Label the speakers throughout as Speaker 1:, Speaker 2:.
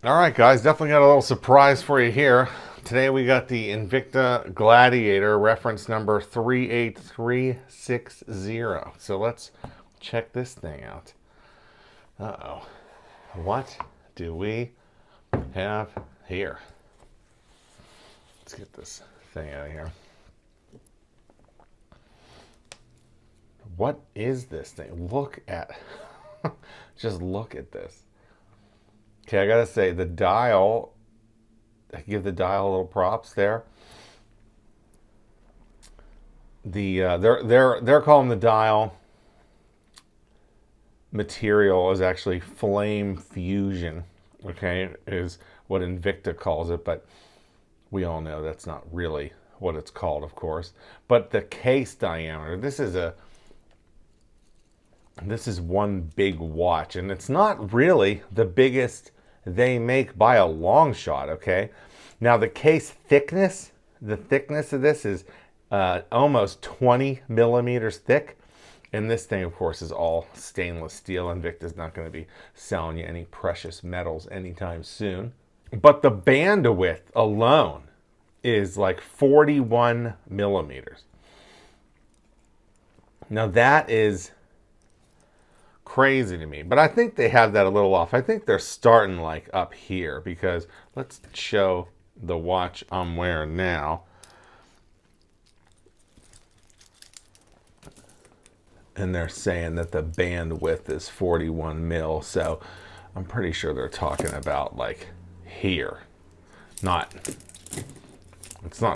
Speaker 1: All right, guys, definitely got a little surprise for you here. Today we got the Invicta Gladiator, reference number 38360. So let's check this thing out. Uh-oh. What do we have here? Let's get this thing out of here. What is this thing? Look at, just look at this. Okay, I gotta say, the dial, I give the dial a little props there. They're calling the dial material is actually flame fusion. Okay, is what Invicta calls it, but we all know that's not really what it's called, of course. But the case diameter, this is one big watch, and it's not really the biggest they make by a long shot. Okay, now the case thickness, the thickness of this is almost 20 millimeters thick, and this thing, of course, is all stainless steel. Invicta's not going to be selling you any precious metals anytime soon. But the bandwidth alone is like 41 millimeters. Now that is crazy to me, but I think they have that a little off. I think they're starting like up here, because let's show the watch I'm wearing now. And they're saying that the bandwidth is 41 mil, so I'm pretty sure they're talking about like here. It's not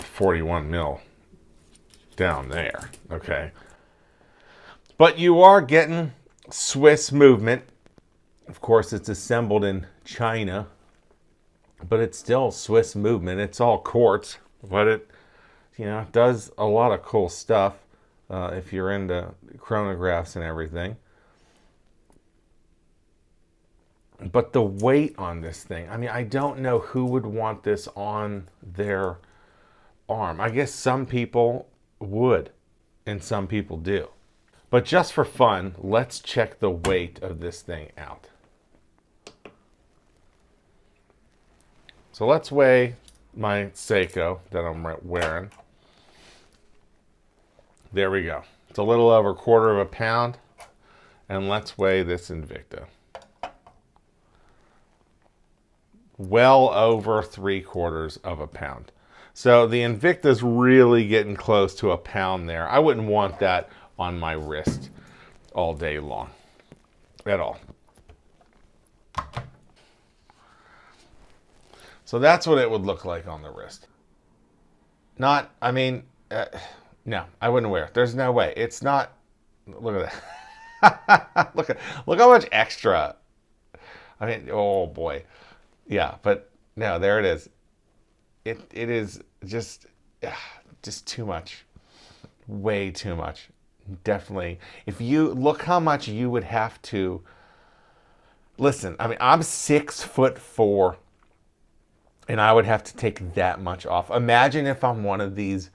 Speaker 1: 41 mil down there, okay? But you are getting Swiss movement. Of course, it's assembled in China, but it's still Swiss movement. It's all quartz, but it, does a lot of cool stuff if you're into chronographs and everything. But the weight on this thing, I mean, I don't know who would want this on their arm. I guess some people would, and some people do. But just for fun, let's check the weight of this thing out. So let's weigh my Seiko that I'm wearing. There we go. It's a little over 1/4 pound. And let's weigh this Invicta. Well over 3/4 pound. So the Invicta's really getting close to a pound there. I wouldn't want that on my wrist all day long at all. So that's what it would look like on the wrist. No, I wouldn't wear it. There's no way. It's not, look at that. look how much extra. I mean, oh boy. Yeah, but no, there it is. It is just too much. Way too much. Definitely. If you look how much you would have to listen, I mean, I'm 6'4", and I would have to take that much off. Imagine if I'm one of these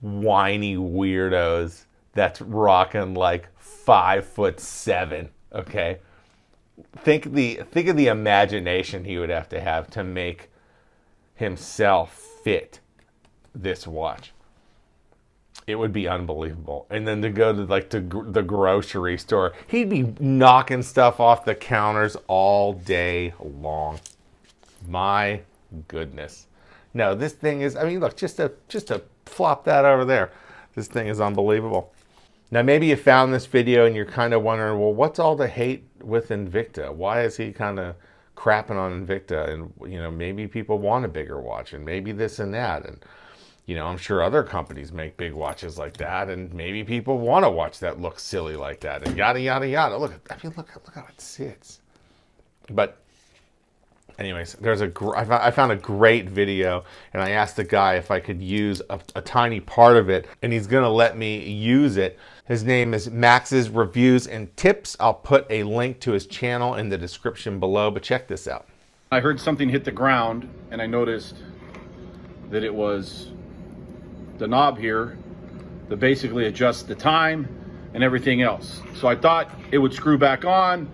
Speaker 1: whiny weirdos that's rocking like 5'7", okay? Think of the imagination he would have to make himself fit this watch. It would be unbelievable. And then to go to like the grocery store, he'd be knocking stuff off the counters all day long. My goodness. No, this thing is, I mean, look, just to flop that over there. This thing is unbelievable. Now, maybe you found this video and you're kind of wondering, well, what's all the hate with Invicta? Why is he kind of crapping on Invicta? And, maybe people want a bigger watch, and maybe this and that. And, I'm sure other companies make big watches like that, and maybe people want a watch that looks silly like that, and yada, yada, yada. Look how it sits. But anyways, I found a great video, and I asked the guy if I could use a tiny part of it, and he's gonna let me use it. His name is Max's Reviews and Tips. I'll put a link to his channel in the description below, but check this out.
Speaker 2: I heard something hit the ground, and I noticed that it was the knob here that basically adjusts the time and everything else. So I thought it would screw back on,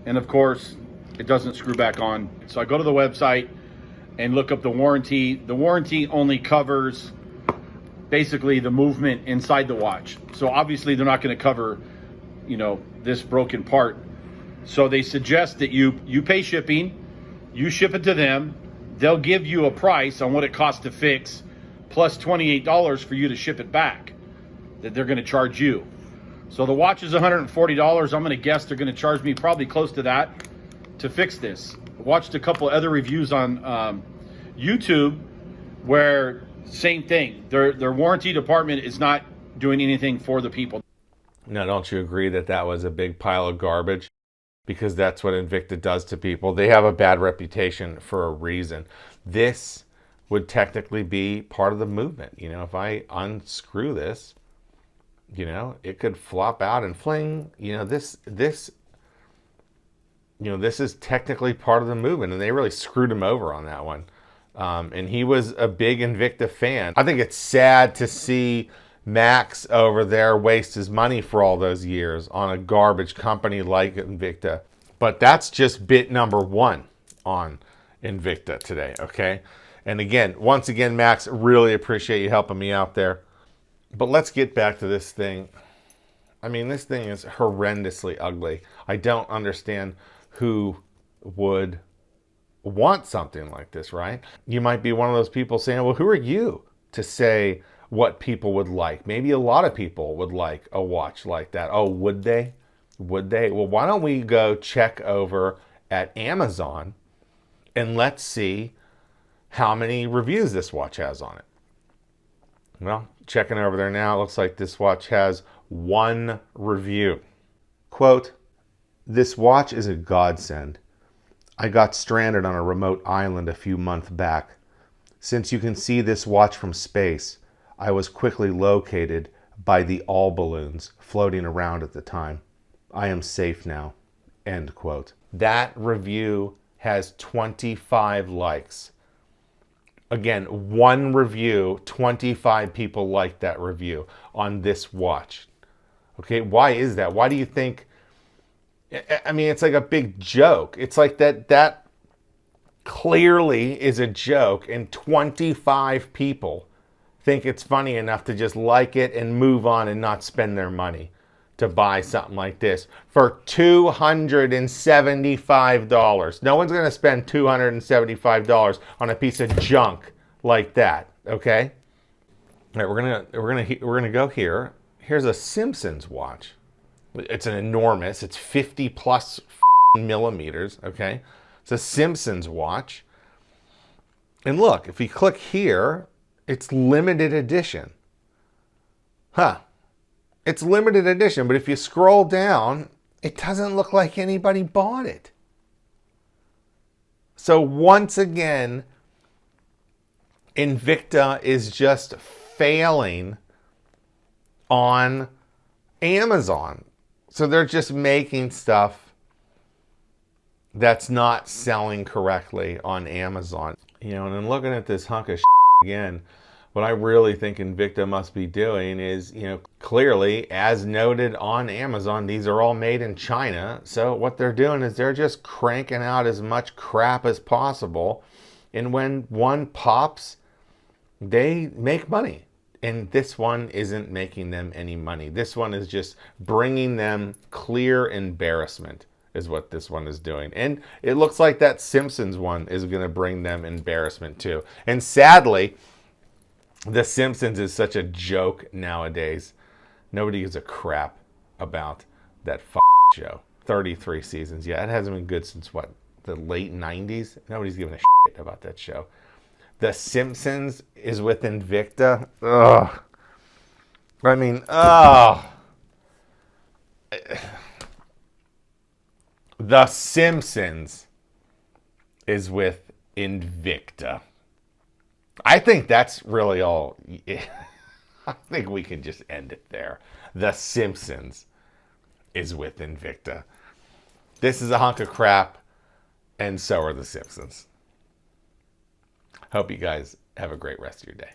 Speaker 2: and of course it doesn't screw back on. So I go to the website and look up the warranty. The warranty only covers basically the movement inside the watch. So obviously they're not going to cover, this broken part. So they suggest that you pay shipping, you ship it to them. They'll give you a price on what it costs to fix, plus $28 for you to ship it back, that they're going to charge you. So the watch is $140. I'm going to guess they're going to charge me probably close to that to fix this. I watched a couple other reviews on YouTube where same thing. Their warranty department is not doing anything for the people.
Speaker 1: Now, don't you agree that that was a big pile of garbage? Because that's what Invicta does to people. They have a bad reputation for a reason. This would technically be part of the movement. If I unscrew this, it could flop out and fling. This is technically part of the movement, and they really screwed him over on that one. And he was a big Invicta fan. I think it's sad to see Max over there waste his money for all those years on a garbage company like Invicta. But that's just bit number 1 on Invicta today, okay? And again, once again, Max, really appreciate you helping me out there. But let's get back to this thing. I mean, this thing is horrendously ugly. I don't understand who would want something like this, right? You might be one of those people saying, well, who are you to say what people would like? Maybe a lot of people would like a watch like that. Oh, would they? Would they? Well, why don't we go check over at Amazon and let's see how many reviews this watch has on it. Well, checking over there now, it looks like this watch has 1 review. Quote, "This watch is a godsend. I got stranded on a remote island a few months back. Since you can see this watch from space, I was quickly located by the all balloons floating around at the time. I am safe now." End quote. That review has 25 likes. Again, 1 review, 25 people liked that review on this watch. Okay, why is that? Why do you think? I mean, it's like a big joke. It's like that clearly is a joke, and 25 people think it's funny enough to just like it and move on and not spend their money to buy something like this for $275. No one's going to spend $275 on a piece of junk like that, okay? All right, we're gonna go here. Here's a Simpsons watch. It's an enormous. It's 50 plus millimeters, okay? It's a Simpsons watch. And look, if we click here, it's limited edition. Huh. It's limited edition, but if you scroll down, it doesn't look like anybody bought it. So once again, Invicta is just failing on Amazon. So they're just making stuff that's not selling correctly on Amazon. And then looking at this hunk of again, what I really think Invicta must be doing is, clearly, as noted on Amazon, these are all made in China. So what they're doing is they're just cranking out as much crap as possible. And when one pops, they make money. And this one isn't making them any money. This one is just bringing them clear embarrassment is what this one is doing. And it looks like that Simpsons one is going to bring them embarrassment too. And sadly, The Simpsons is such a joke nowadays. Nobody gives a crap about that show. 33 seasons. Yeah, it hasn't been good since what? The late 90s? Nobody's giving a shit about that show. The Simpsons is with Invicta. Ugh. I mean, ugh. The Simpsons is with Invicta. I think that's really all. I think we can just end it there. The Simpsons is with Invicta. This is a hunk of crap, and so are The Simpsons. Hope you guys have a great rest of your day.